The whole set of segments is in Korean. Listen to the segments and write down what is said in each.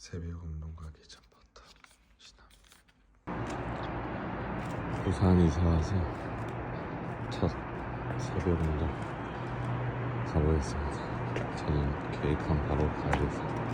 새벽 운동 가기 전부터 부산 이사 와서 첫 새벽 운동 가보겠습니다. 저는 계획한 바로 가야겠습니다.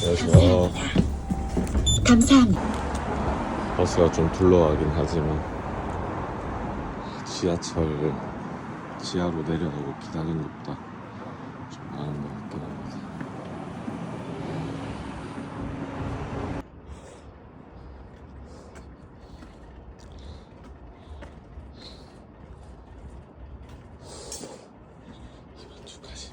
그래서 감사합니다. 버스가 좀 둘러가긴 하지만 지하철 지하로 내려가고 기다리는 것보다 좀 나은 것 같긴 합니다. 이번 주까지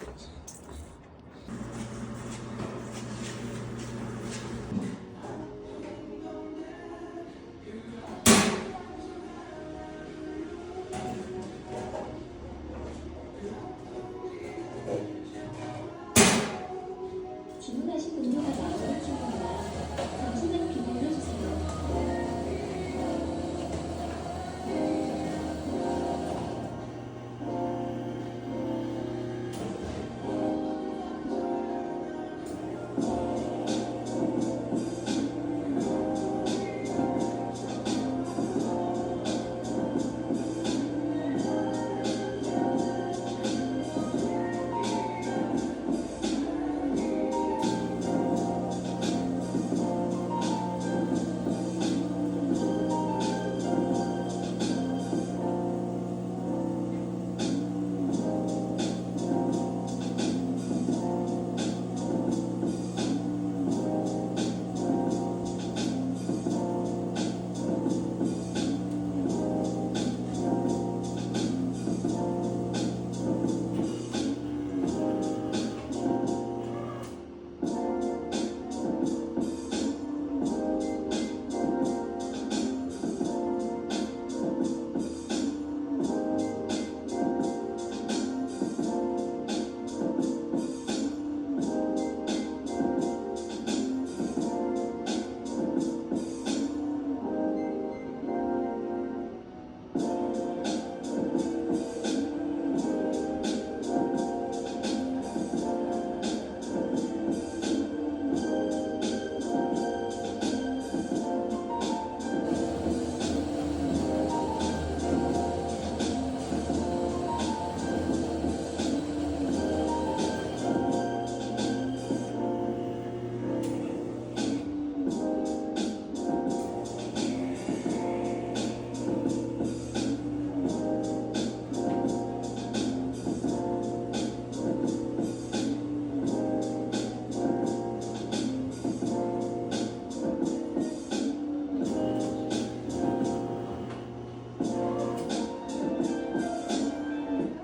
주문하신 음료가 나오는 중입니다. 잠시만 기다려주세요.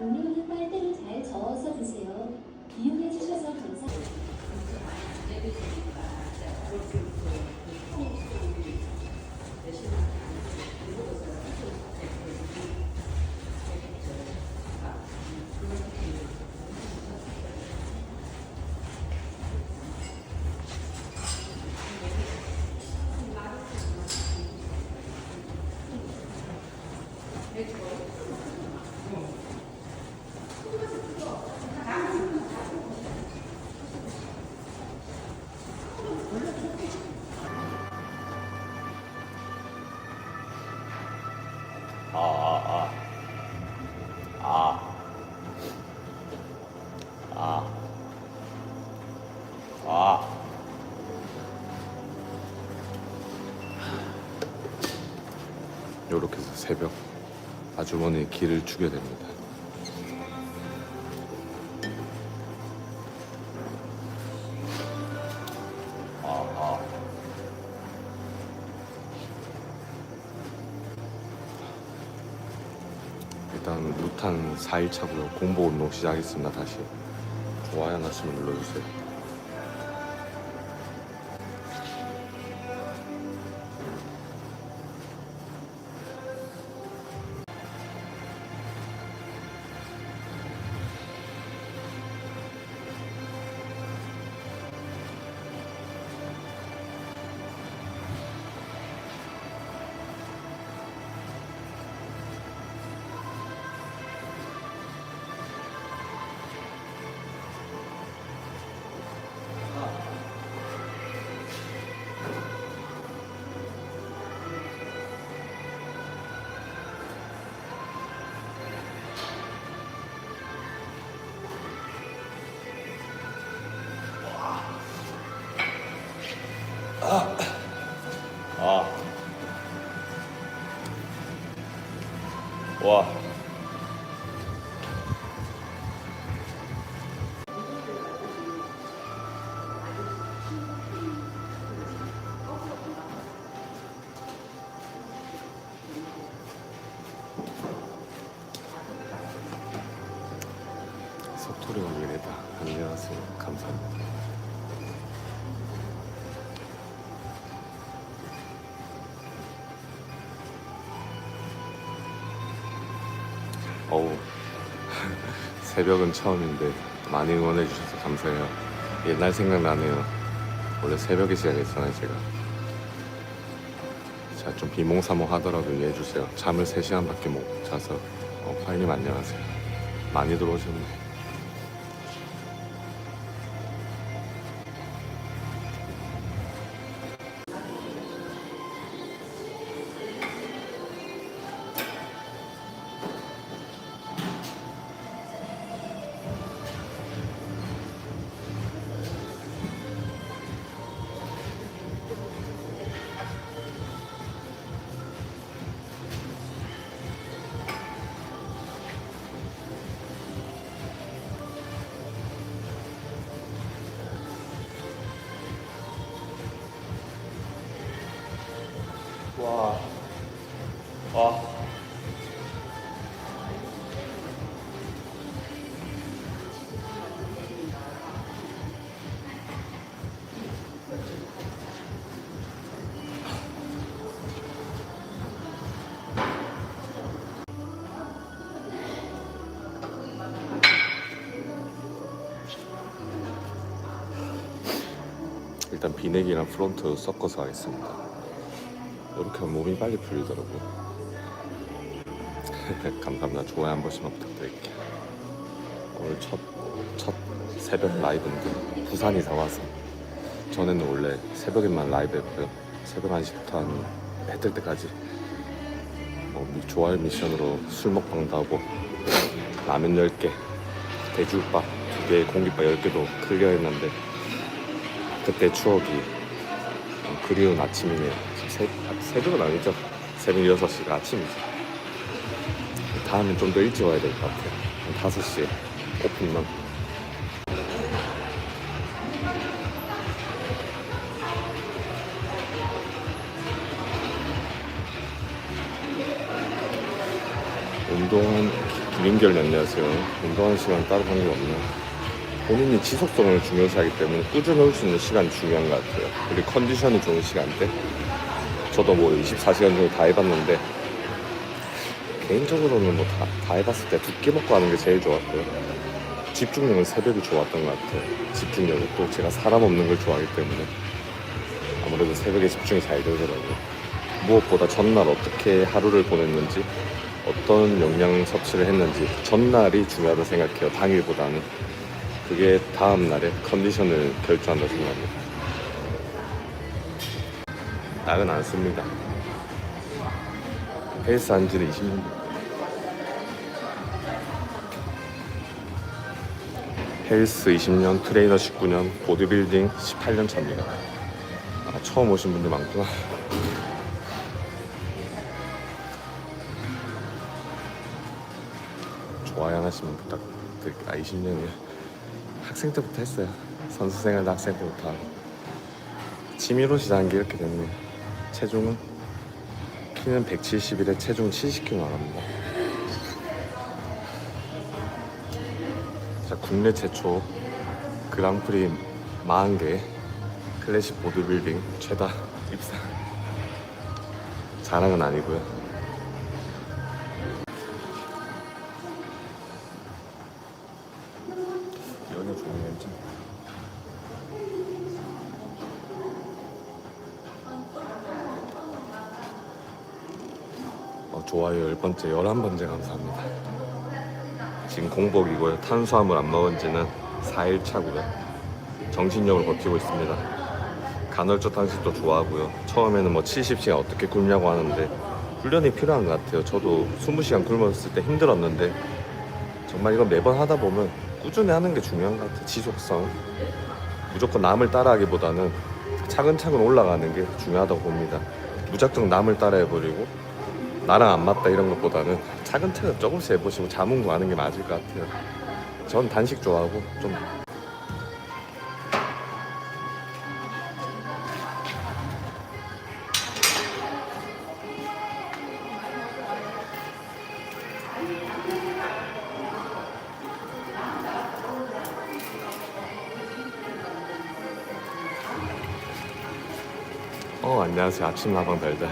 음료는 빨대로 잘 저어서 드세요. 이용해 주셔서 감사합니다. 이렇게 해서 새벽 아주머니의 길을 주게 됩니다. 일단 루탄 4일차고요. 공복 운동 시작했습니다. 다시 좋아요 하나씩 눌러주세요. 와. 서토리가 미래다. 안녕하세요. 감사합니다. 어우, 새벽은 처음인데 많이 응원해 주셔서 감사해요. 옛날 생각나네요. 원래 새벽에 시작했잖아요, 제가. 자, 좀 비몽사몽하더라도 이해해 주세요. 잠을 3시간밖에 못 자서. 파이님 안녕하세요. 많이 들어오셨네. 와. 와. 일단 비넥이랑 프론트 섞어서 하겠습니다. 이렇게 하면 몸이 빨리 풀리더라고요. 감사합니다. 좋아요 한 번씩만 부탁드릴게요. 오늘 첫 새벽 라이브인데 부산 이사 와서 전에는 원래 새벽에만 라이브 했고요. 새벽 1시부터 한 해 뜰 때까지 좋아요 미션으로 술 먹방도 하고 라면 10개, 돼지국밥 2개, 공깃밥 10개도 클리어했는데 그때 추억이 그리운 아침이네요. 새벽은 아니죠. 새벽 6시가 아침이죠. 다음엔 좀 더 일찍 와야 될 것 같아요. 한 5시에 오픈만. 운동한 김인결 안녕하세요. 운동하는 시간 따로 관계 없나요? 본인이 지속성을 중요시하기 때문에 꾸준히 올 수 있는 시간이 중요한 것 같아요. 그리고 컨디션이 좋은 시간대. 저도 24시간 중에 다 해봤는데 개인적으로는 다 해봤을 때 두께 먹고 하는 게 제일 좋았고요. 집중력은 새벽이 좋았던 것 같아요. 집중력은 또 제가 사람 없는 걸 좋아하기 때문에 아무래도 새벽에 집중이 잘 되더라고요. 무엇보다 전날 어떻게 하루를 보냈는지, 어떤 영양 섭취를 했는지 전날이 중요하다고 생각해요. 당일보다는. 그게 다음날의 컨디션을 결정한다고 생각합니다. 낙은 안 씁니다. 헬스 한 지는 20년. 헬스 20년, 트레이너 19년, 보디빌딩 18년 차입니다. 처음 오신 분들 많구나. 좋아요 하나씩만 부탁드릴게요. 20년이요. 학생 때부터 했어요. 선수 생활도 학생 때부터 하고. 취미로 시작한 게 이렇게 됐네요. 체중은 키는 171에 체중 70kg 나갑니다. 자, 국내 최초 그랑프리 40개 클래식 보드빌딩 최다 입상. 자랑은 아니고요. 연애 종이 괜찮. 좋아요 10번째, 11번째 감사합니다. 지금 공복이고요. 탄수화물 안 먹은 지는 4일 차고요. 정신력으로 버티고 있습니다. 간헐적 단식도 좋아하고요. 처음에는 70시간 어떻게 굶냐고 하는데 훈련이 필요한 것 같아요. 저도 20시간 굶었을 때 힘들었는데 정말 이거 매번 하다 보면 꾸준히 하는 게 중요한 것 같아요. 지속성. 무조건 남을 따라하기보다는 차근차근 올라가는 게 중요하다고 봅니다. 무작정 남을 따라해버리고 나랑 안 맞다 이런 것보다는 차근차근 조금씩 해보시고 자문구 하는 게 맞을 것 같아요. 전 단식 좋아하고 좀 안녕하세요. 아침 라방 달달.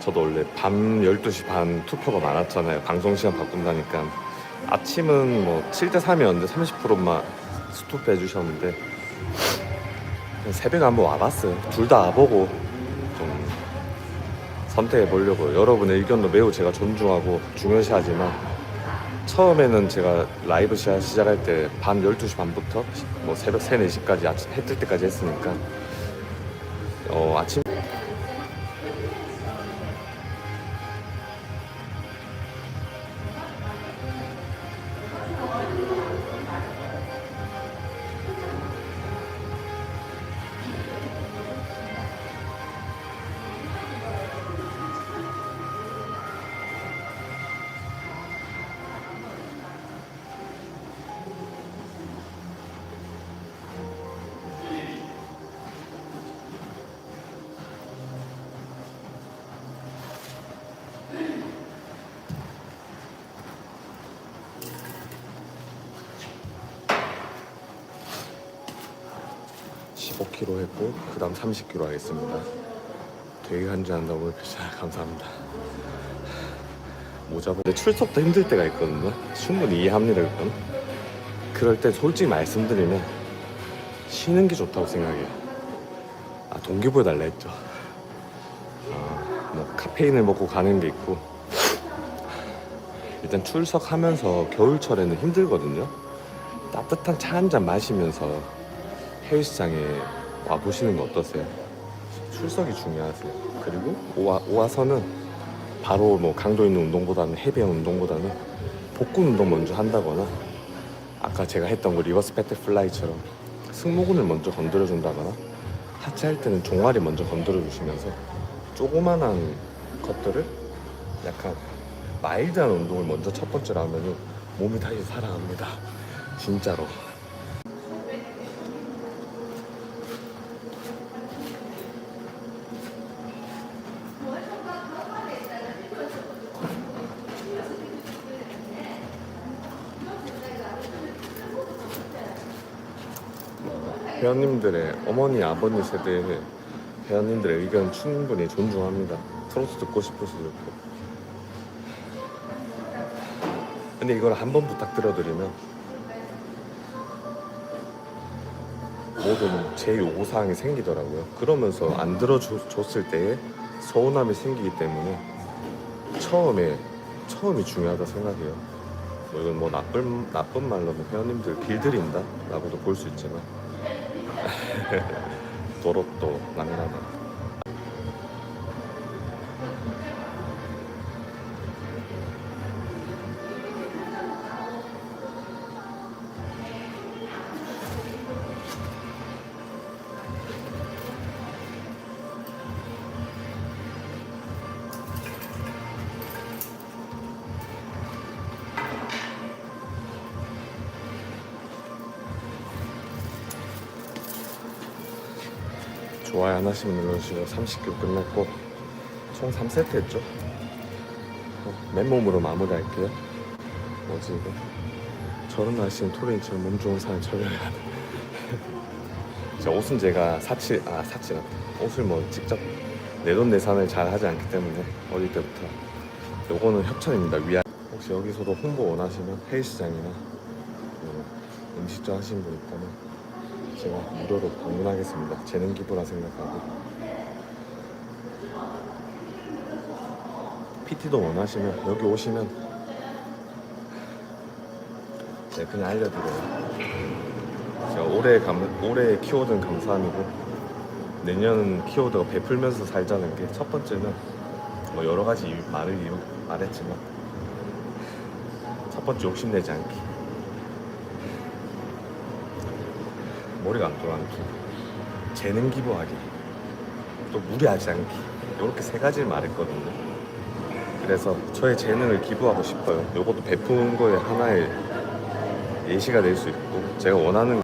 저도 원래 밤 12시 반 투표가 많았잖아요. 방송 시간 바꾼다니까. 아침은 뭐 7대3이었는데 30%만 스톱해 주셨는데 새벽에 한번 와봤어요. 둘 다 와보고 좀 선택해 보려고. 여러분의 의견도 매우 제가 존중하고 중요시하지만 처음에는 제가 라이브 시작할 때 밤 12시 반부터 뭐 새벽 3, 4시까지 아침 해 뜰 때까지 했으니까 아침 15kg 했고 그 다음 30kg 하겠습니다. 되게 간지난다고 감사합니다. 모자 근데 출석도 힘들 때가 있거든요. 충분히 이해합니다. 그건. 그럴 때 솔직히 말씀드리면 쉬는 게 좋다고 생각해요. 동기부여 달라 했죠. 뭐 카페인을 먹고 가는 게 있고 일단 출석하면서 겨울철에는 힘들거든요. 따뜻한 차 한 잔 마시면서 헬스장에 와 보시는 거 어떠세요? 출석이 중요하세요. 그리고 오와서는 바로 뭐 강도 있는 운동보다는 해변 운동보다는 복근 운동 먼저 한다거나 아까 제가 했던 거 리버스 패트 플라이처럼 승모근을 먼저 건드려 준다거나 하체 할 때는 종아리 먼저 건드려 주시면서 조그만한 것들을 약간 마일드한 운동을 먼저 첫 번째로 하면은 몸이 다시 살아납니다. 진짜로. 회원님들의 어머니 아버님 세대의 회원님들의 의견 충분히 존중합니다. 트로트 듣고 싶어서 듣고. 근데 이걸 한번 부탁드려드리면 모든 제 요구사항이 생기더라고요. 그러면서 안 들어줬을 때에 서운함이 생기기 때문에 처음이 중요하다 생각해요. 뭐 이건 뭐 나쁜 말로 뭐 회원님들 길들인다 라고도 볼 수 있지만 도로또 낭나다. 좋아요 하나씩 눌러주시고 30kg 끝냈고 총 3세트 했죠. 맨몸으로 마무리할게요. 뭐지 이거? 저런 날씨는 토레인처럼 몸 좋은 사람 철려야 돼. 옷은 제가 사치라 옷을 뭐 직접 내돈내산을 잘 하지 않기 때문에 어릴 때부터 요거는 협찬입니다. 위아 혹시 여기서도 홍보 원하시면 헬스장이나 음식점 하시는 분 있다면 제가 무료로 방문하겠습니다. 재능 기부라 생각하고 PT도 원하시면 여기 오시면 제가 그냥 알려드려요. 제가 올해 키워드는 감사함이고 내년 키워드가 베풀면서 살자는 게 첫 번째는 뭐 여러 가지 말했지만 첫 번째 욕심내지 않기, 머리가 안 돌아가기, 재능 기부하기, 또 무리하지 않기, 이렇게 세 가지를 말했거든요. 그래서 저의 재능을 기부하고 싶어요. 요것도 베푸는 거에 하나의 예시가 될 수 있고 제가 원하는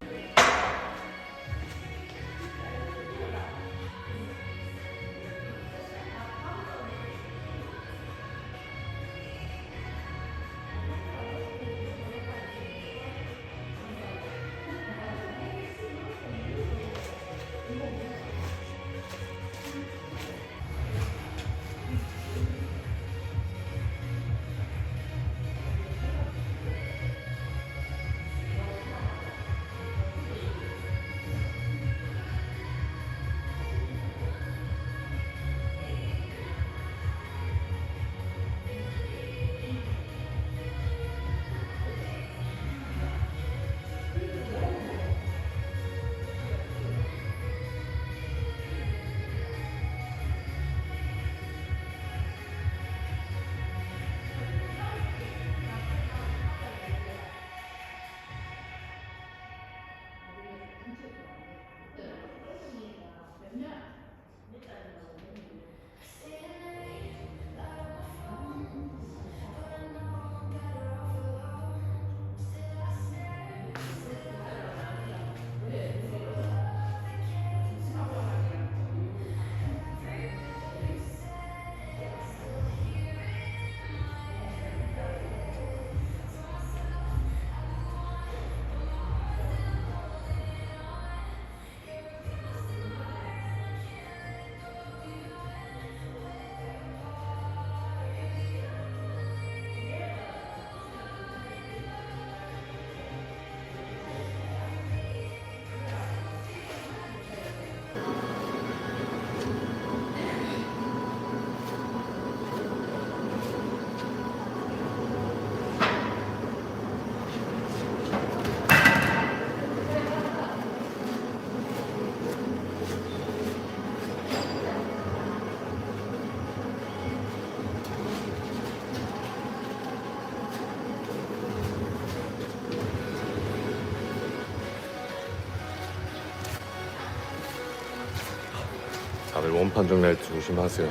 다들 원판 정리할 때 조심하세요.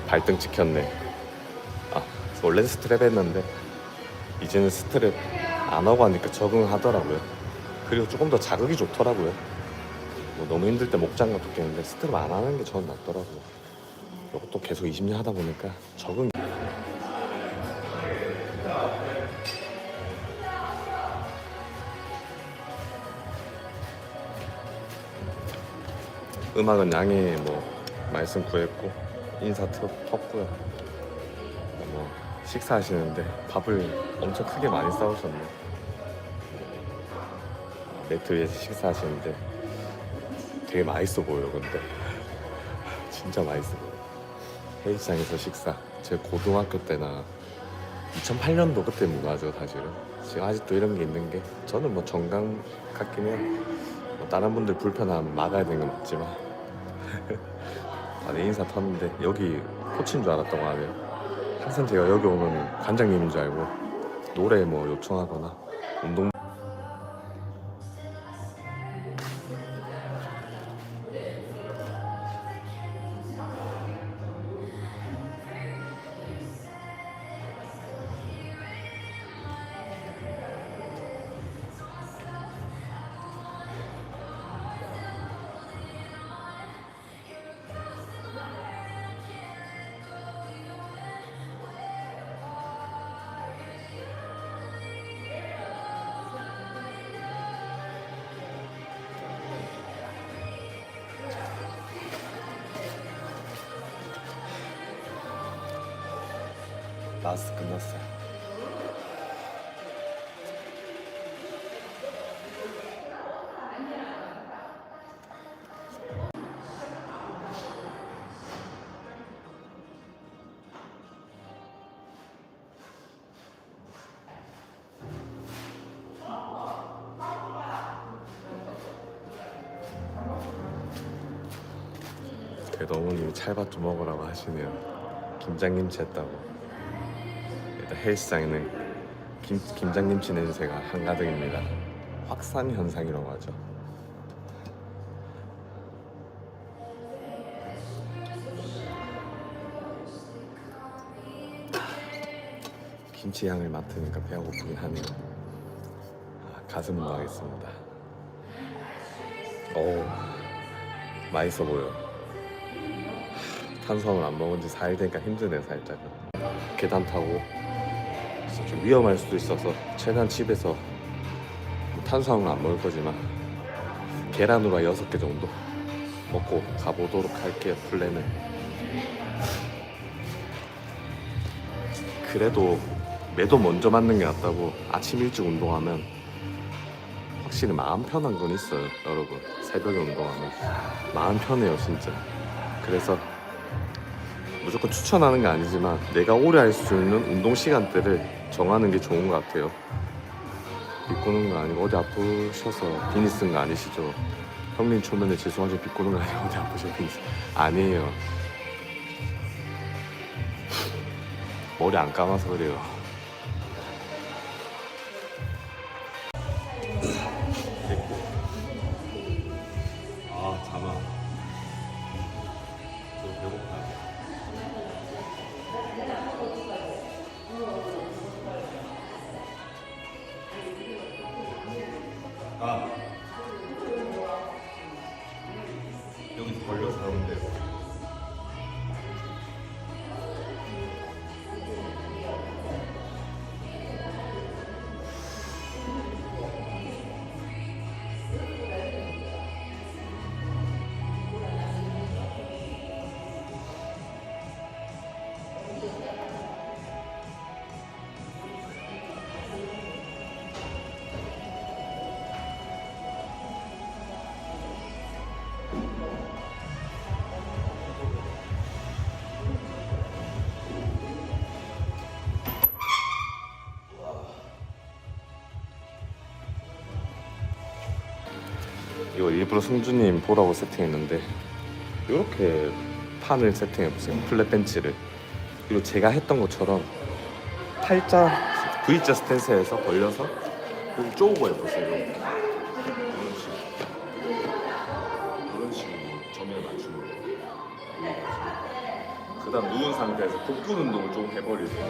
발등 찍혔네. 아, 원래는 스트랩 했는데 이제는 스트랩 안 하고 하니까 적응하더라고요. 그리고 조금 더 자극이 좋더라고요. 뭐 너무 힘들 때 목장갑도 끼는데 스트랩 안 하는 게 저는 낫더라고요. 이것도 계속 20년 하다 보니까 적응이. 음악은 양해 뭐 말씀 구했고 인사 텄고요. 뭐 식사하시는데 밥을 엄청 크게 많이 싸우셨네. 매트 위에서 식사하시는데 되게 맛있어 보여요. 근데 진짜 맛있어 보여요. 헬스장에서 식사 제 고등학교 때나 2008년도 그때 문화죠 사실은. 지금 아직도 이런 게 있는 게 저는 뭐 정감 같긴 해요. 뭐 다른 분들 불편함 막아야 되는 건 맞지만 다들 인사 텄는데 여기 코치인 줄 알았던 거 아니에요. 항상 제가 여기 오면 관장님인 줄 알고 노래 뭐 요청하거나 운동 라스트 끝났어요. 대동훈님이 찰밥 좀 먹으라고 하시네요. 김장김치 했다고. 일단 헬스장에는 김장김치 냄새가 한가득입니다. 확산 현상이라고 하죠. 김치 향을 맡으니까 배가 고프긴 하네요. 가슴 운동하겠습니다. 오, 맛있어 보여. 탄수화물 안 먹은 지 4일 되니까 힘드네 살짝. 계단 타고 좀 위험할 수도 있어서 최대한 집에서 탄수화물 안 먹을 거지만 계란 후라이 6개 정도 먹고 가보도록 할게요. 플랜을. 그래도 매도 먼저 맞는 게 낫다고. 아침 일찍 운동하면 확실히 마음 편한 건 있어요 여러분. 새벽에 운동하면 마음 편해요 진짜. 그래서 무조건 추천하는 게 아니지만 내가 오래 할 수 있는 운동 시간대를 정하는 게 좋은 것 같아요. 비꼬는 거 아니고 어디 아프셔서 비니 쓴 거 아니시죠? 형님 초면에 죄송하지만 비꼬는 거 아니고 어디 아프셔서 비니 아니에요. 머리 안 감아서 그래요. 됐고. 아 잠아. 저 배고파. 아 여기서 걸려서 나오는데. 이거 일부러 승주님 보라고 세팅했는데 이렇게 판을 세팅해보세요. 플랫 벤치를. 그리고 제가 했던 것처럼 팔자 V자 스탠스에서 벌려서 여기 쪼고 해보세요. 이런 식으로 점을 맞추는 거예요. 그 다음 누운 상태에서 복근 운동을 좀 해버리세요.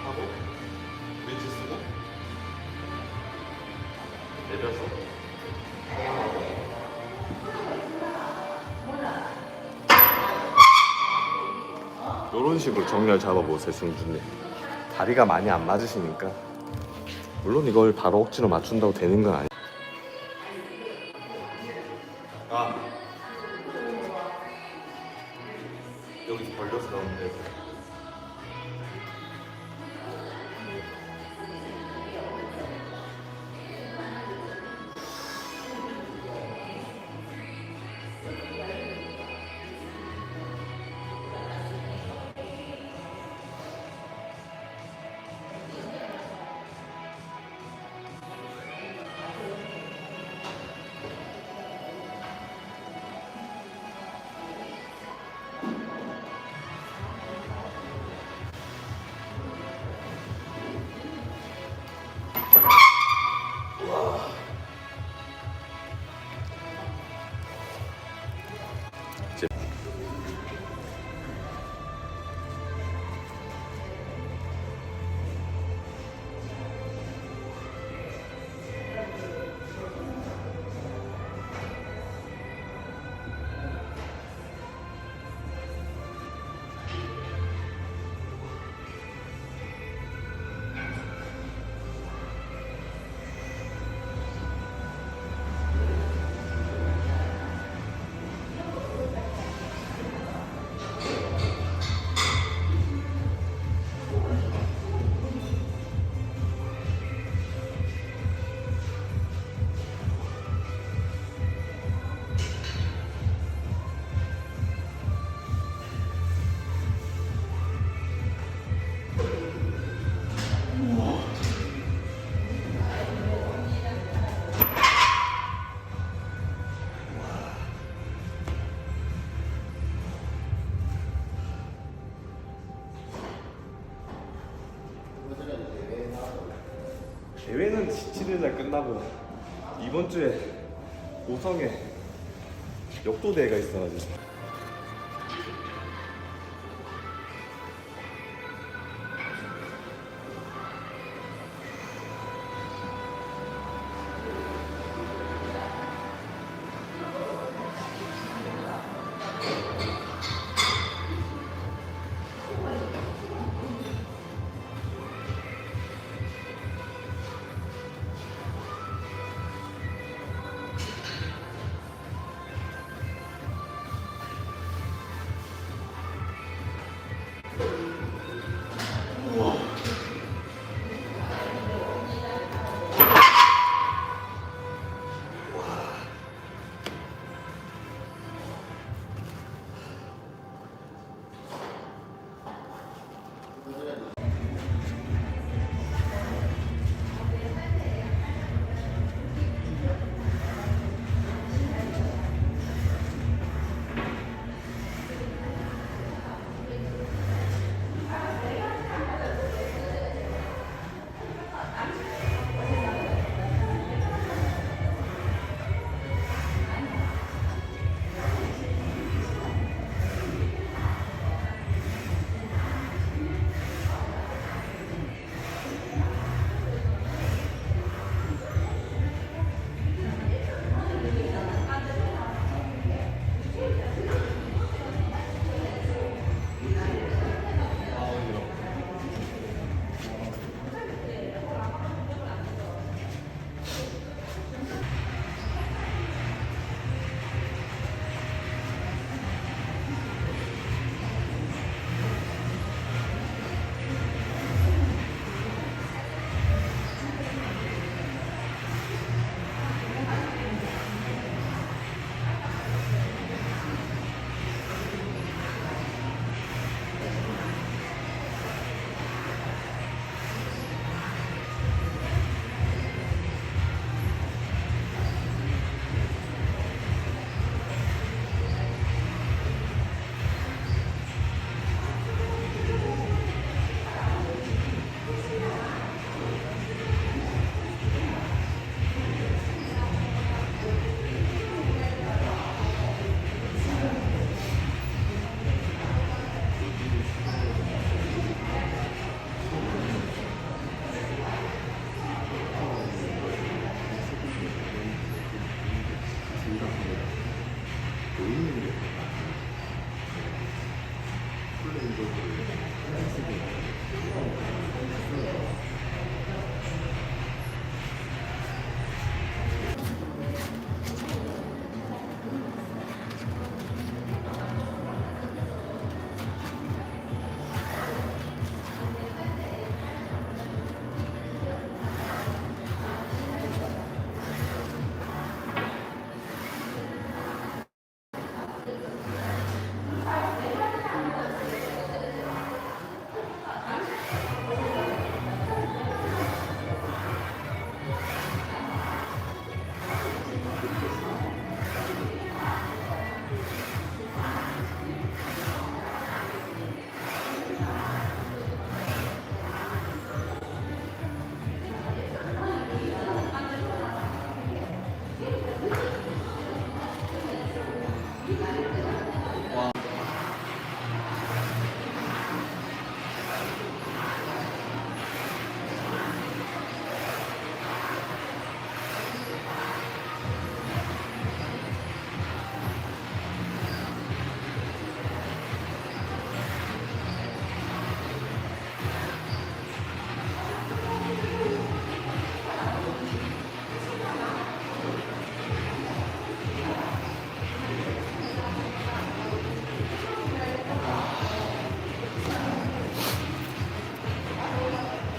하고 벤치 쓰고 내려서 이런 식으로 정렬 잡아보세요. 승준님 다리가 많이 안 맞으시니까. 물론 이걸 바로 억지로 맞춘다고 되는 건 아니에요. 여기서 벌려서 나오면 돼요. 대회는 17일날 끝나고 이번 주에 고성에 역도 대회가 있어가지고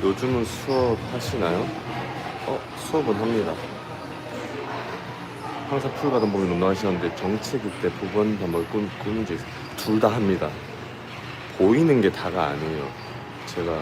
요즘은 수업 하시나요? 수업은 합니다. 항상 풀가던 범위 논하시는데 정책일 때 부분 단벌 꾸는지 둘 다 합니다. 보이는 게 다가 아니에요. 제가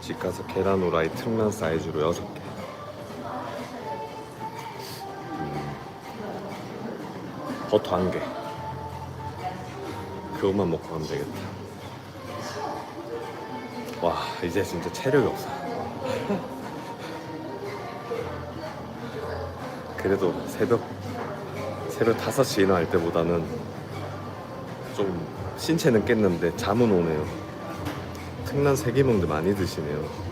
집 가서 계란 후라이 특란 사이즈로 6개. 버터 1개. 그것만 먹고 가면 되겠다. 와, 이제 진짜 체력이 없어. 그래도 새벽 5시에 일어날 때보다는 좀 신체는 깼는데 잠은 오네요. 특란 3개 먹는데 많이 드시네요.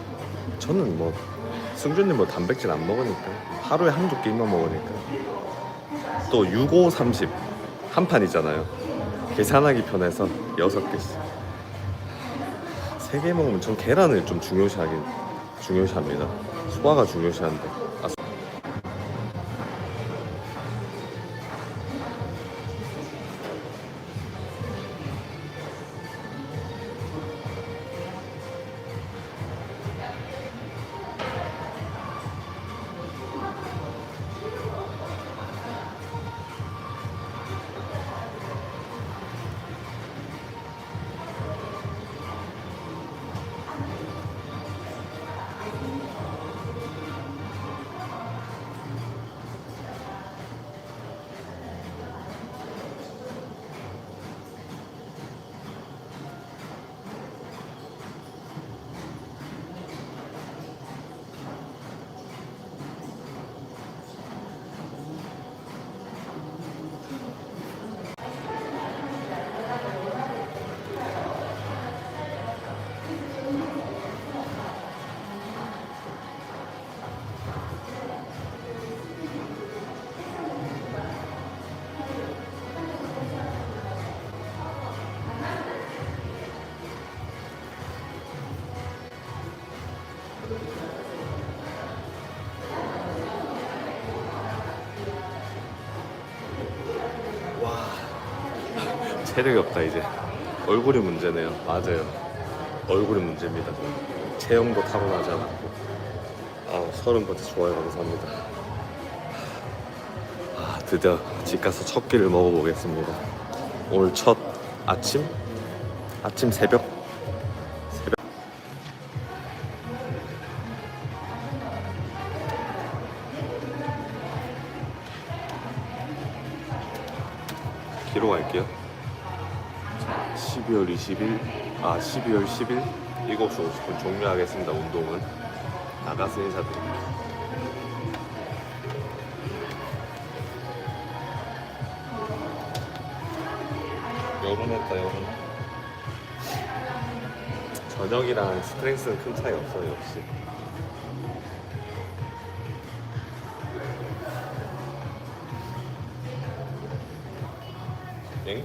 저는 뭐 승준님 뭐 단백질 안 먹으니까 하루에 한두 끼만 먹으니까. 또 65, 30 한 판이잖아요. 계산하기 편해서 6개씩. 3개 먹으면 전 계란을 좀 중요시합니다. 소화가 중요시한데. 체력이 없다 이제. 얼굴이 문제네요. 맞아요. 얼굴이 문제입니다. 체형도 타고나지 않았고. 30번째 좋아요 감사합니다. 드디어 집 가서 첫 끼를 먹어보겠습니다. 오늘 첫 아침 새벽 기로 갈게요. 12월 10일 7시 50분 종료하겠습니다. 운동은 나가서 인사드립니다. 여론했다 여론. 저녁이랑 스트렝스는 큰 차이 없어요 역시. 엥?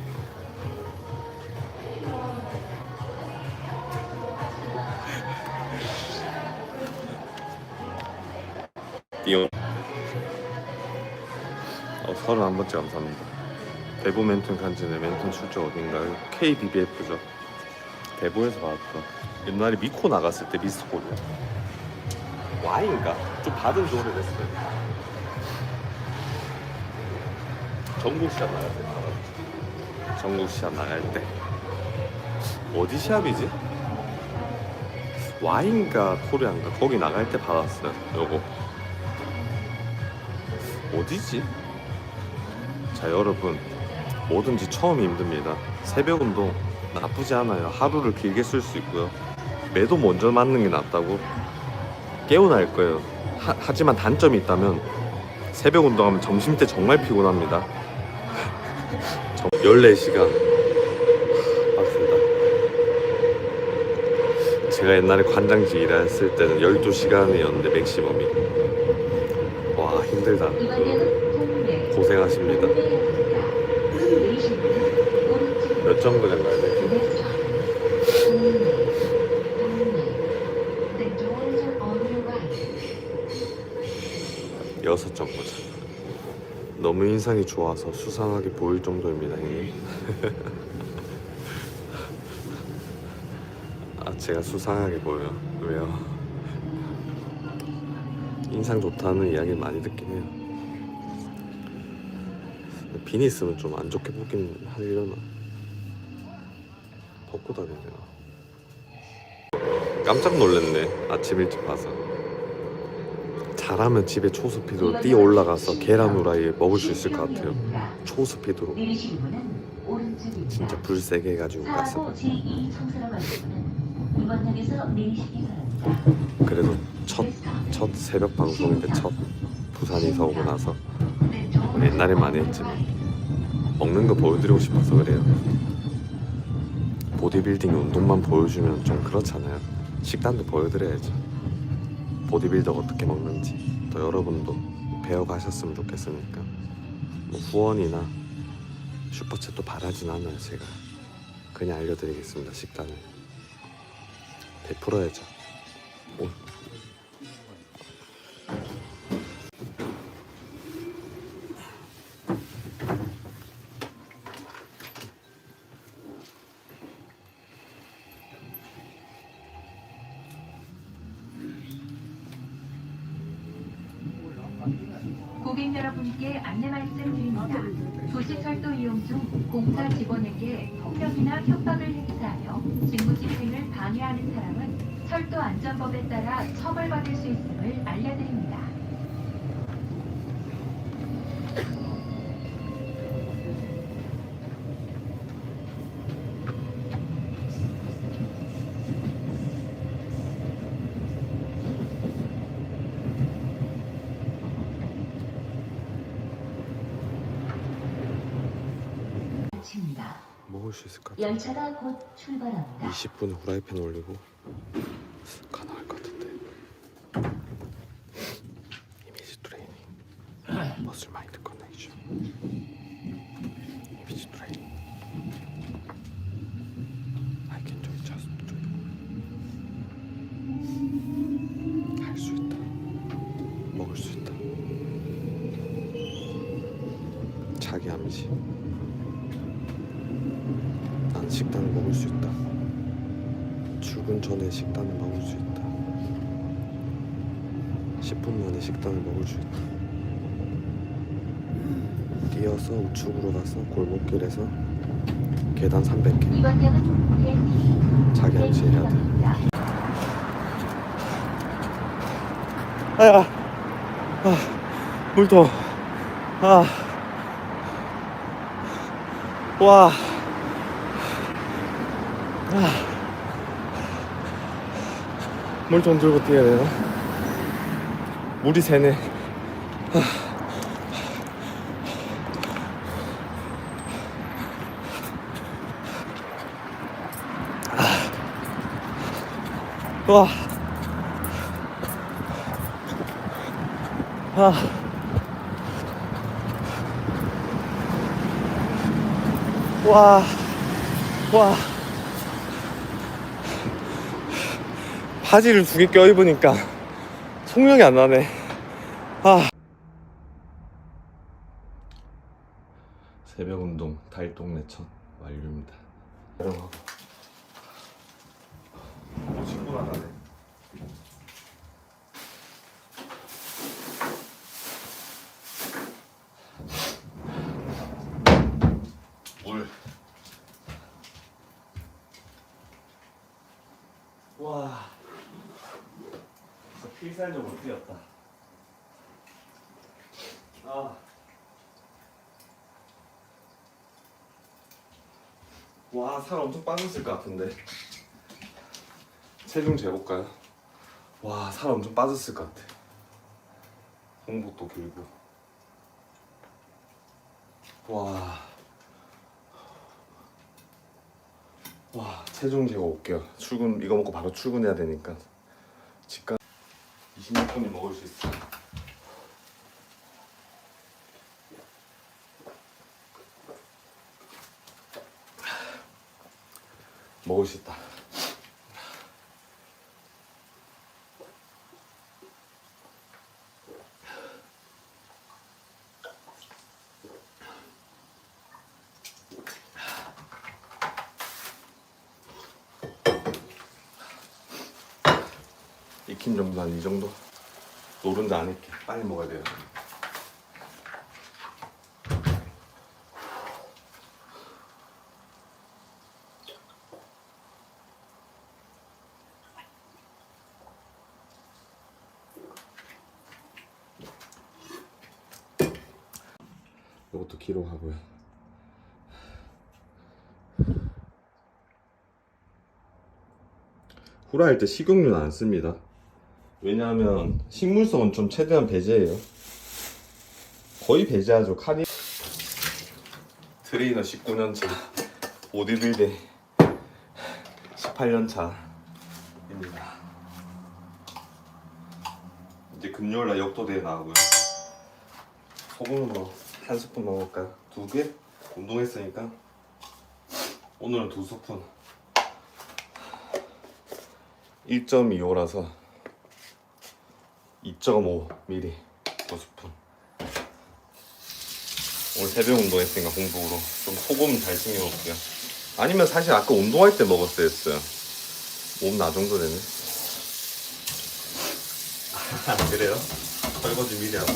띠용 31번째 감사합니다. 대부 멘튼 간지네. 멘튼 출처 어딘가요? KBBF죠. 대부에서 받았던 옛날에 미코 나갔을 때 미스터 코리아 Y인가? 좀 받은 지 오래됐어요. 전국 시합 나갈 때 받았죠. 전국 시합 나갈 때 어디 시합이지? Y인가 코리아인가 거기 나갈 때 받았어요. 요거 어디지? 자 여러분, 뭐든지 처음이 힘듭니다. 새벽 운동 나쁘지 않아요. 하루를 길게 쓸 수 있고요. 매도 먼저 맞는 게 낫다고 깨어날 거예요. 하지만 단점이 있다면 새벽 운동하면 점심때 정말 피곤합니다. 14시간 빡세다. 제가 옛날에 관장직 일했을 때는 12시간이었는데 맥시멈이. 와 힘들다. 고생하십니다. 몇 정도 된 거야? 여섯 점 보자. 너무 인상이 좋아서 수상하게 보일 정도입니다, 형님. 제가 수상하게 보여요. 왜요? 인상 좋다는 이야기 많이 듣긴 해요. 빈 있으면 좀 안 좋게 보긴 하려나. 벗고 다녀야 되나? 깜짝 놀랐네. 아침 일찍 봐서. 잘하면 집에 초스피드로 뛰어 올라가서 계란 후라이 먹을 수 있을 것 같아요. 초스피드로. 진짜 불 세게 해가지고 갔어. 그래도 첫 새벽 방송인데 첫 부산에서 오고 나서 옛날에 많이 했지만 먹는 거 보여드리고 싶어서 그래요. 보디빌딩 운동만 보여주면 좀 그렇잖아요. 식단도 보여드려야죠. 보디빌더가 어떻게 먹는지 또 여러분도 배워가셨으면 좋겠으니까 뭐 후원이나 슈퍼챗도 바라진 않아요. 제가 그냥 알려드리겠습니다. 식단을 베풀어야죠. 고객 여러분께 안내 말씀드립니다. 도시철도 이용 중 공사 직원에게 폭력이나 협박을 행사하여 직무집행을 방해하는 사람은 철도안전법에 따라 처벌받을 수 있음을 알려드립니다. 먹을 수 있을 것 같아요. 열차가 곧 출발합니다. 20분에 후라이팬 올리고 가능할 것 같은데. 이미지 트레이닝, 머슬 마인드 커넥션. 이미지 트레이닝. I can do it, just do it. 할 수 있다. 먹을 수 있다. 자기 암시. 식단을 먹을 수 있다. 출근 전에 식단을 먹을 수 있다. 10분 만에 식단을 먹을 수 있다. 뛰어서 우측으로 가서 골목길에서 계단 300개 이번 역은 대피 자기 암시해야 돼. 역입니다. 아야, 물통. 와. 물통 들고 뛰어야 되나? 물이 새네. 와. 와. 바지를 2개 껴입으니까 속력이 안 나네. 새벽 운동 달동네 첫 완료입니다. 친구 나가네. 물. 와. 진짜 필살적으로 뛰었다. 와, 살 엄청 빠졌을 것 같은데. 체중 재볼까요? 와, 살 엄청 빠졌을 것 같아. 홍복도 길고. 와, 체중 재고 올게요. 출근 이거 먹고 바로 출근해야 되니까. 집가 26분이 먹을 수 있어. 먹을 수 있다. 익힌 정도 한 이 정도? 노른자 안 익게 빨리 먹어야 돼요. 이것도 기록하고요. 후라이할 때 식용유는 안 씁니다. 왜냐하면 식물성은 좀 최대한 배제해요. 거의 배제하죠. 카니 트레이너 19년차, 보디빌딩 18년차입니다. 이제 금요일날 역도대회 나가고요. 소금은 뭐 한 스푼 먹을까요? 2개? 운동했으니까 오늘은 2스푼. 1.25라서 2.5ml 2스푼. 오늘 새벽 운동했으니까 공복으로 좀 소금 잘 챙겨놓을게요. 아니면 사실 아까 운동할 때 먹었어야 했어요. 몸 나 정도 되네. 그래요? 설거지 미리 하고.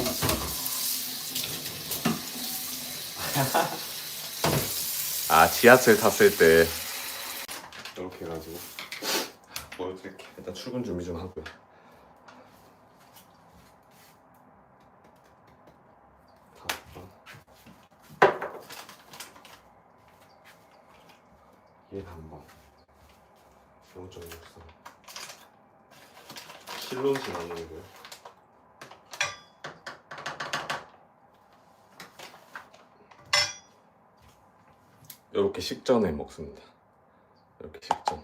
지하철 탔을 때 이렇게 해가지고 보여드릴게요. 일단 출근 준비 좀 하고요. 얘 한번 0.63 실론씩 나누고요. 이렇게 식전에 먹습니다. 이렇게 식전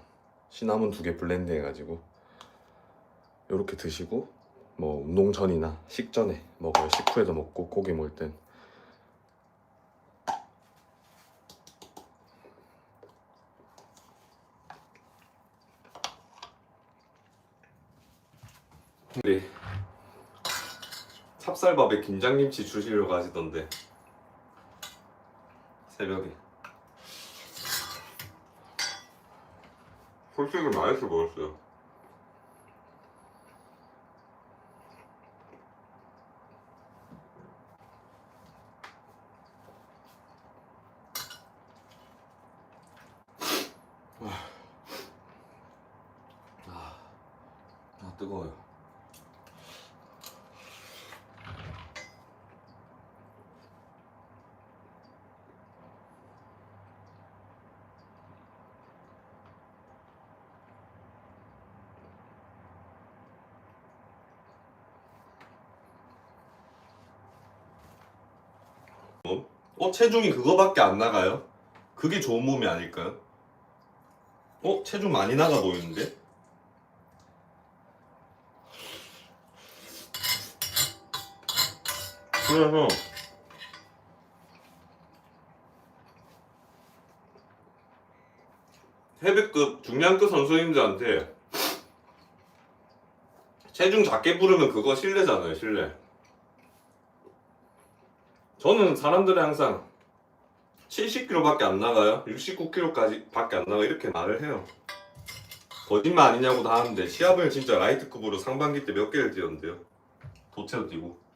시나몬 2개 블렌드 해가지고 이렇게 드시고 뭐 운동 전이나 식전에 먹어요. 식후에도 먹고 고기 먹을 땐. 우리 찹쌀밥에 김장김치 주시려고 하시던데 새벽에 솔직히 맛있어 보였어요. 뜨거워요. 체중이 그거밖에 안 나가요? 그게 좋은 몸이 아닐까요? 체중 많이 나가 보이는데? 그래서 헤비급 중량급 선수님들한테 체중 작게 부르면 그거 실례잖아요, 실례. 저는 사람들이 항상 70kg밖에 안 나가요, 69kg까지 밖에 안 나가 이렇게 말을 해요. 거짓말 아니냐고 다 하는데 시합을 진짜 라이트급으로 상반기 때 몇 개를 뛰었는데요. 도체도 뛰고.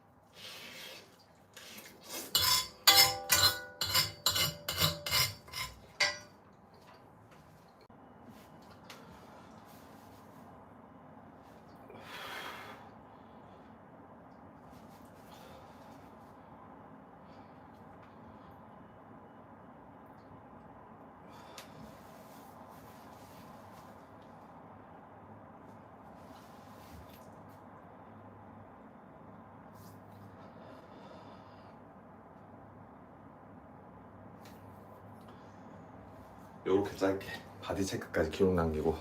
요렇게 짧게 바디 체크까지 기록 남기고,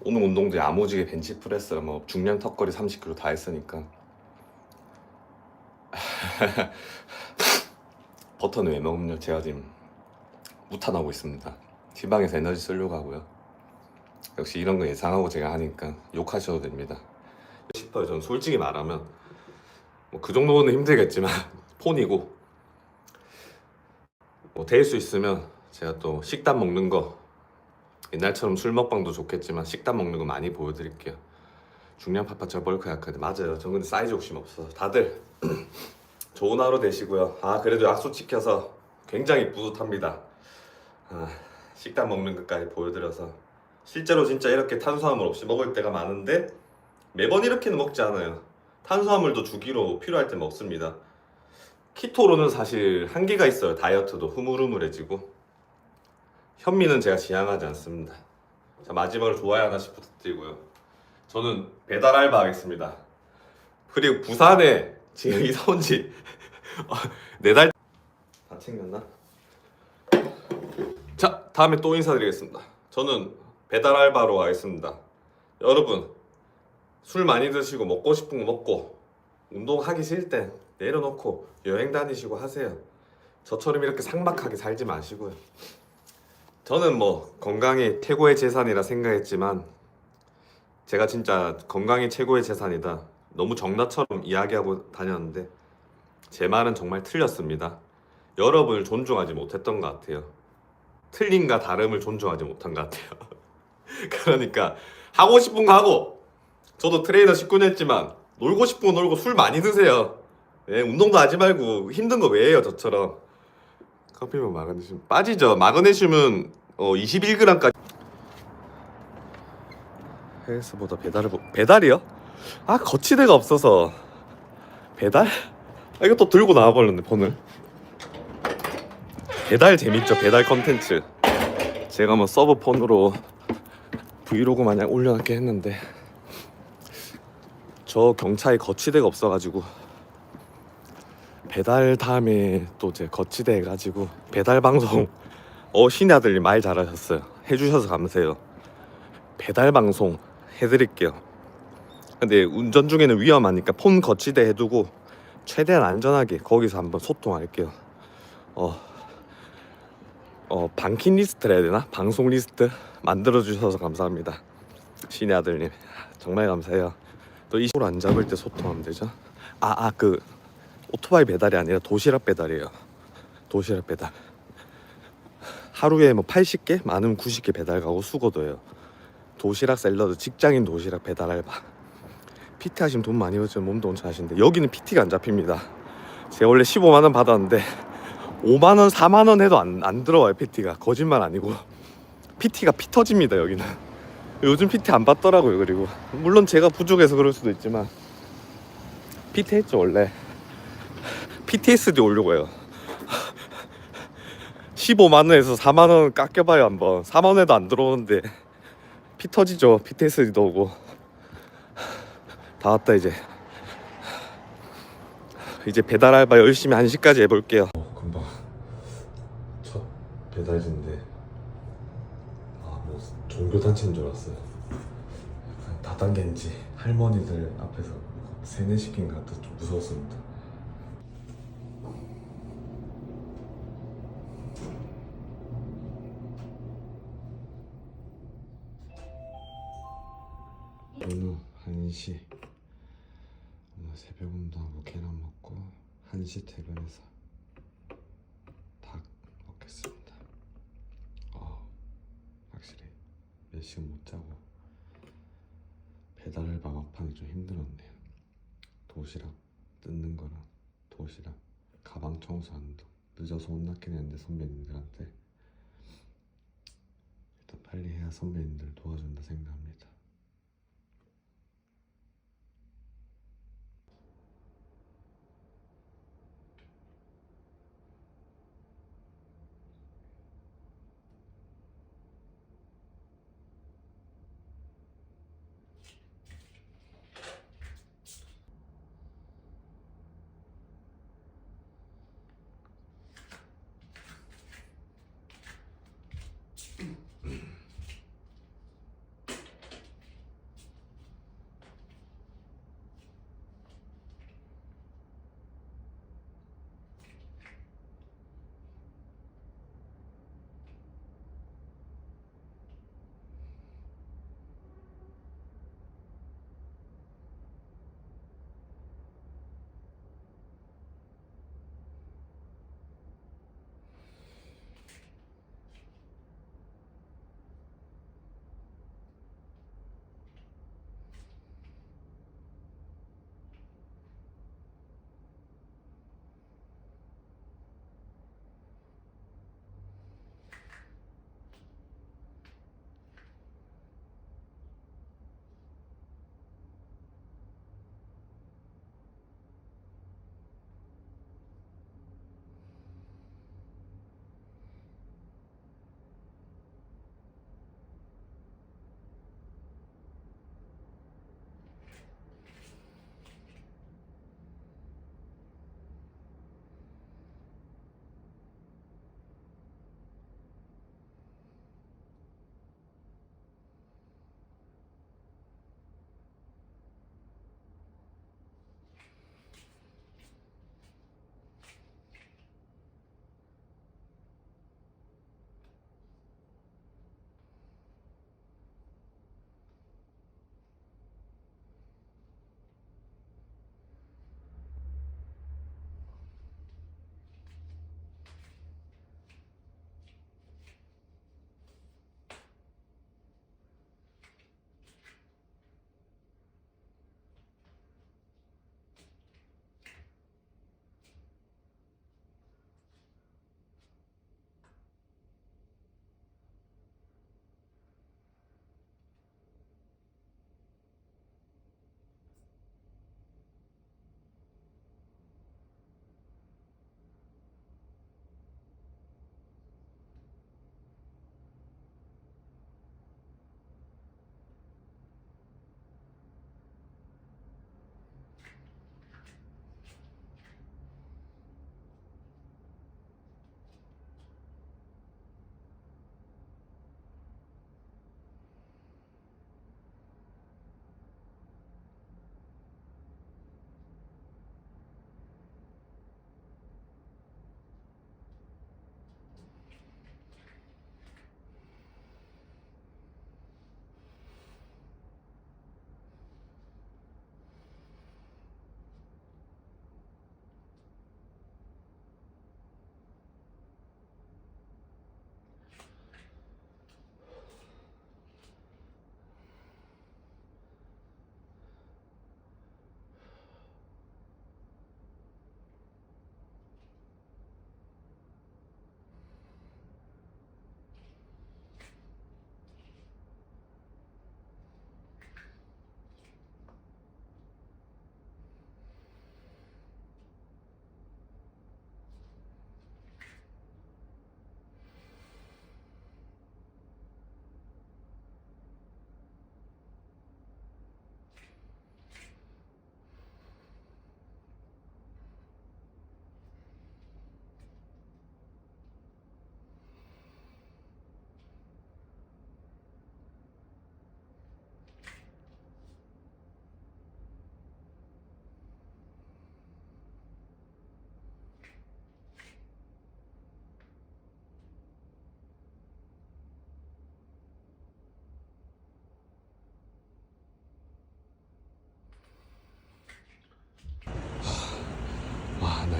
오늘 운동도 야무지게 벤치프레스랑 뭐 중량 턱걸이 30kg 다 했으니까 버터는 왜 먹으면 제가 지금 무탄하고 있습니다. 지방에서 에너지 쓰려고 하고요. 역시 이런 거 예상하고 제가 하니까 욕하셔도 됩니다 싶어요. 저는 솔직히 말하면 뭐 그 정도는 힘들겠지만 폰이고, 뭐 될 수 있으면 제가 또 식단 먹는 거, 옛날처럼 술 먹방도 좋겠지만 식단 먹는 거 많이 보여드릴게요. 중량 팍팍 벌크 약하데 맞아요. 전 근데 사이즈 욕심 없어서. 다들 좋은 하루 되시고요. 그래도 약속 지켜서 굉장히 뿌듯합니다. 식단 먹는 것까지 보여드려서. 실제로 진짜 이렇게 탄수화물 없이 먹을 때가 많은데 매번 이렇게는 먹지 않아요. 탄수화물도 주기로 필요할 때 먹습니다. 키토로는 사실 한계가 있어요. 다이어트도 흐물흐물해지고. 현미는 제가 지향하지 않습니다. 자, 마지막으로 좋아요 하나씩 부탁드리고요. 저는 배달 알바 하겠습니다. 그리고 부산에 지금 이사 온 지 4달 다 챙겼나? 자, 다음에 또 인사드리겠습니다. 저는 배달 알바로 하겠습니다. 여러분, 술 많이 드시고 먹고 싶은 거 먹고 운동하기 싫을 땐 내려놓고 여행 다니시고 하세요. 저처럼 이렇게 삭막하게 살지 마시고요. 저는 뭐 건강이 최고의 재산이라 생각했지만 제가 진짜 건강이 최고의 재산이다 너무 정나처럼 이야기하고 다녔는데 제 말은 정말 틀렸습니다. 여러분을 존중하지 못했던 것 같아요. 틀림과 다름을 존중하지 못한 것 같아요. 그러니까 하고 싶은 거 하고, 저도 트레이너 19년 했지만 놀고 싶은 거 놀고 술 많이 드세요. 운동도 하지 말고 힘든 거 왜 해요 저처럼. 커피면 마그네슘 빠지죠. 마그네슘은 21g까지. 헬스보다 배달이요? 거치대가 없어서. 배달? 이거 또 들고 나와버렸네 폰을. 배달 재밌죠. 배달 컨텐츠 제가 뭐 서브 폰으로 브이로그 마냥 올려놨게 했는데 저 경차에 거치대가 없어가지고 배달 다음에 또 제 거치대 해가지고 배달 방송 신의 아들님 말 잘하셨어요. 해주셔서 감사해요. 배달 방송 해드릴게요. 근데 운전 중에는 위험하니까 폰 거치대 해두고 최대한 안전하게 거기서 한번 소통할게요. 방킨 리스트를 해야 되나? 방송 리스트 만들어주셔서 감사합니다. 신의 아들님 정말 감사해요. 또 이 식으로 안 잡을 때 소통하면 되죠. 그 오토바이 배달이 아니라 도시락 배달이에요. 도시락 배달 하루에 뭐 80개? 많으면 90개 배달 가고 수거도 해요. 도시락 샐러드, 직장인 도시락 배달 알바. PT 하시면 돈 많이 버시면 몸도 엄청 하시는데 여기는 PT가 안 잡힙니다. 제가 원래 15만 원 받았는데 5만 원, 4만 원 해도 안 들어와요. PT가 거짓말 아니고 PT가 피 터집니다. 여기는 요즘 PT 안 받더라고요. 그리고 물론 제가 부족해서 그럴 수도 있지만 PT 했죠 원래. PTSD 오려고 해요. 15만 원에서 4만 원 깎여봐요 한번. 4만 원에도 안 들어오는데 피 터지죠. PTSD도 오고. 다 왔다 이제. 이제 배달 알바 열심히 1시까지 해볼게요. 금방 첫 배달인데 뭐 종교단체인 줄 알았어요. 약간 다단계인지 할머니들 앞에서 세뇌시킨 것 같아 좀 무서웠습니다. 오늘 1시 오늘 새벽 운동하고 계란 먹고 1시 퇴근해서 닭 먹겠습니다. 확실히 몇 시간 못 자고 배달 알바 막판이 좀 힘들었네요. 도시락 뜯는 거랑 도시락 가방 청소하는 거 늦어서 혼났긴 했는데 선배님들한테 일단 빨리 해야 선배님들 도와준다 생각합니다.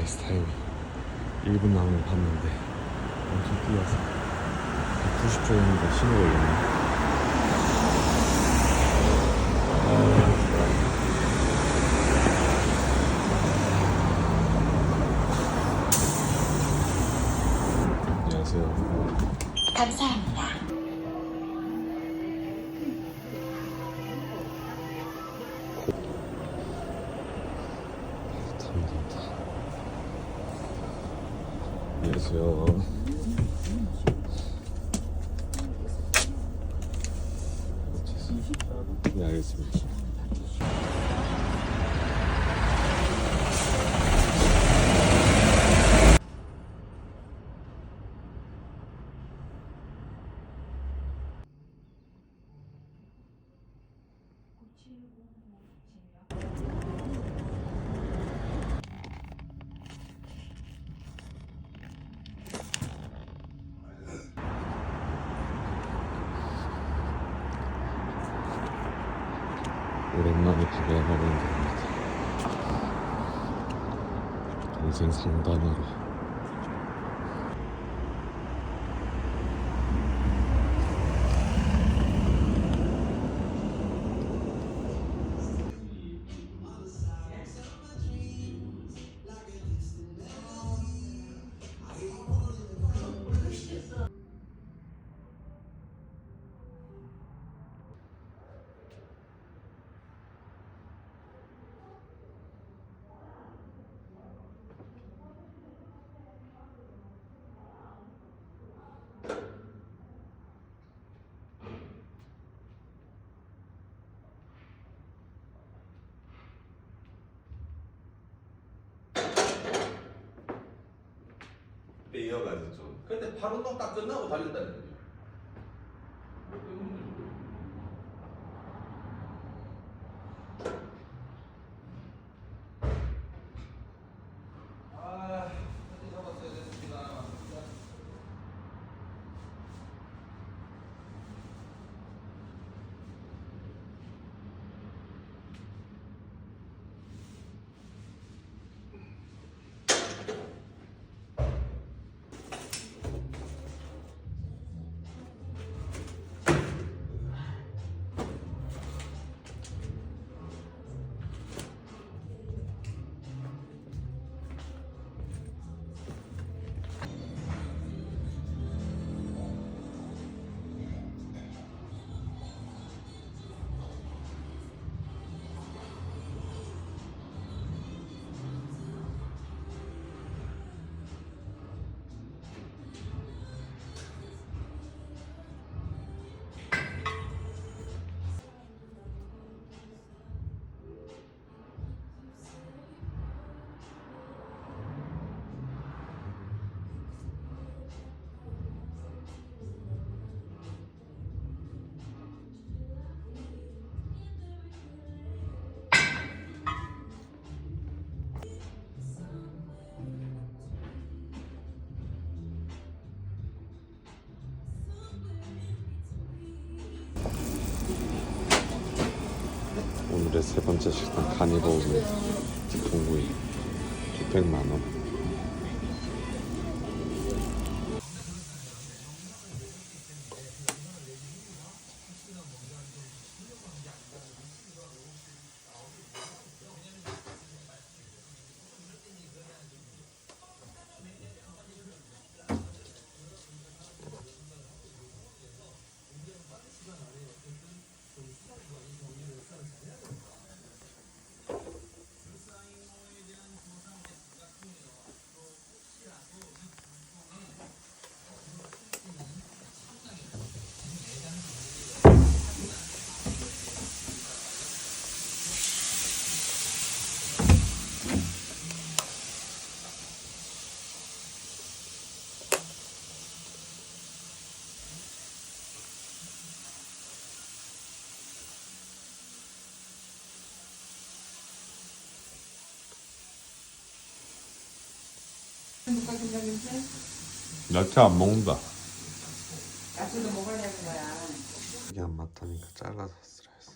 버스 타임이 1분 남은 거 봤는데 엄청 뛰어서 190초였는데 신호 걸렸네. 안녕하세요. 감사합니다. 감사합니다. 안녕하세요. 네, 알겠습니다. 오랜만에 밥에 가는 겁니다. 동생 상담하러. 이어가지 좀. 근데 팔 운동 딱 끝나고 달렸다는 거죠. 아, 어디 잡았어야 됐습니다. 오늘의 세 번째 식당 카니버우입니다. 동구이 600만 원. 야채 안 먹는다. 야채도 먹으려는 거야. 이게 안 맞다니까 잘라서 쓰라 했어.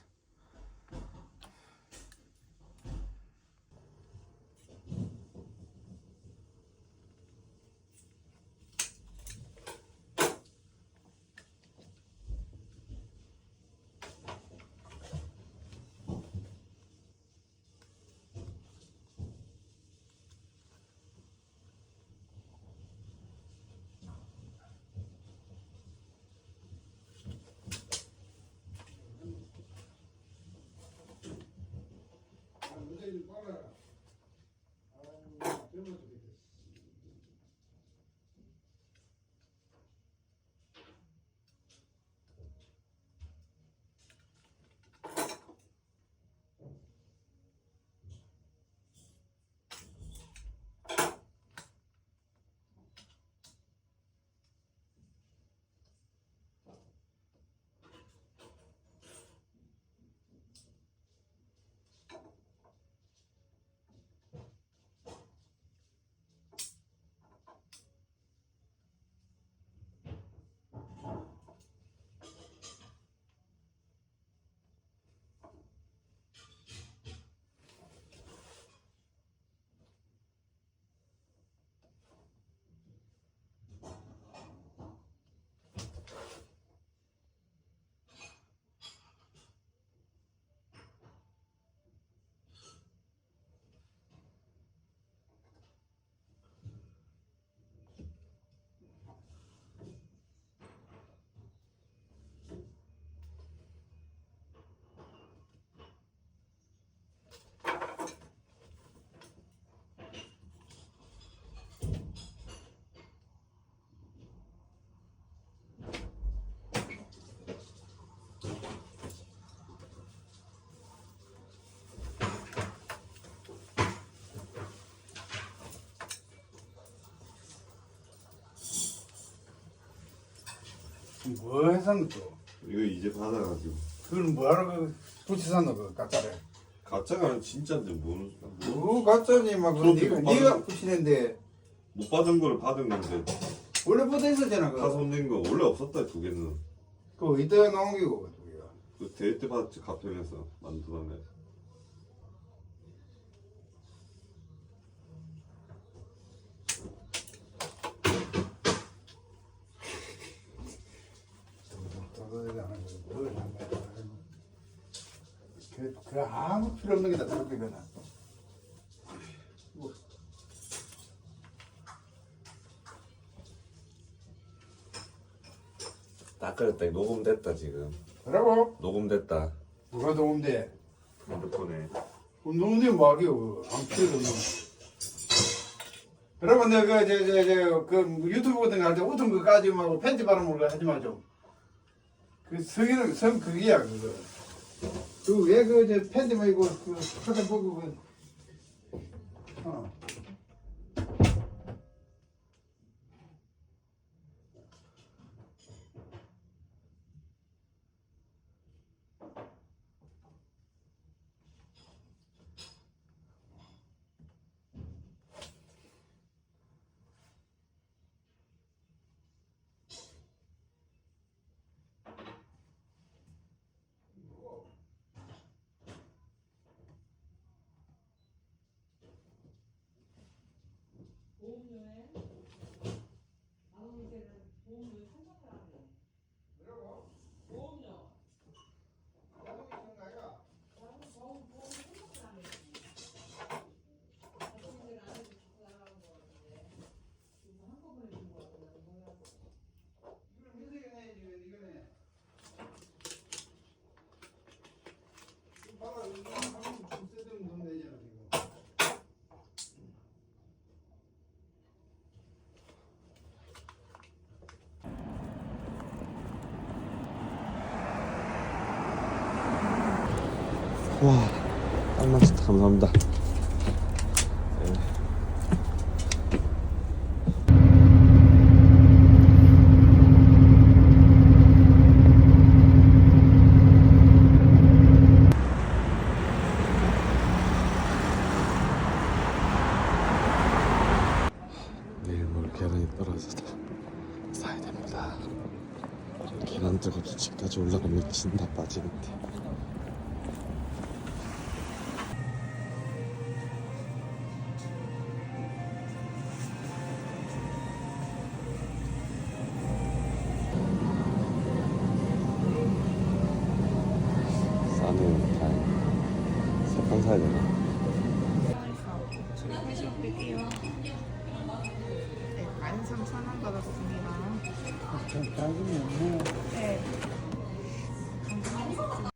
뭐 해산 또? 이거 이제 받아가지고. 그건 뭐하러 그 붙여 샀노 그 가짜를? 가짜가 아니라 진짜인데 뭐는 뭐 가짜니 막 그럼 네가 붙이는데 못 받은 거를 받은 건데 원래 붙어 있었잖아 그거. 파손된 거 원래 없었다 두 개는. 그거 이따가 나온 게고 두 개가. 그 대회 때 받았지 가평에서 만들어내. 그 아무 필요 없는 게다 저렇게 그나. 딱 그랬다. 녹음됐다 지금. 그러고 녹음됐다. 누가 도움돼? 핸드폰에. 운동인데 뭐하게요? 안 필요도 없는. 여러분 내가 그 유튜브 같은 거 할 때 웃은 거 까지 말고 팬티 바르는 거 하지 마 좀. 그 성의는 성 그게야 그거. 그왜그 팬티만 입고 그 사진 보고 그 와, 딱 맞췄다. 감사합니다. 네. 내일 모레 계란이 떨어져서 사야 됩니다. 계란 들고 집까지 올라가면 진다 빠지는데. 싸네. 다행. 세판 사야 되나? 네, 13,000원 받았습니다. 자금이 없네. 네. 감사합니다.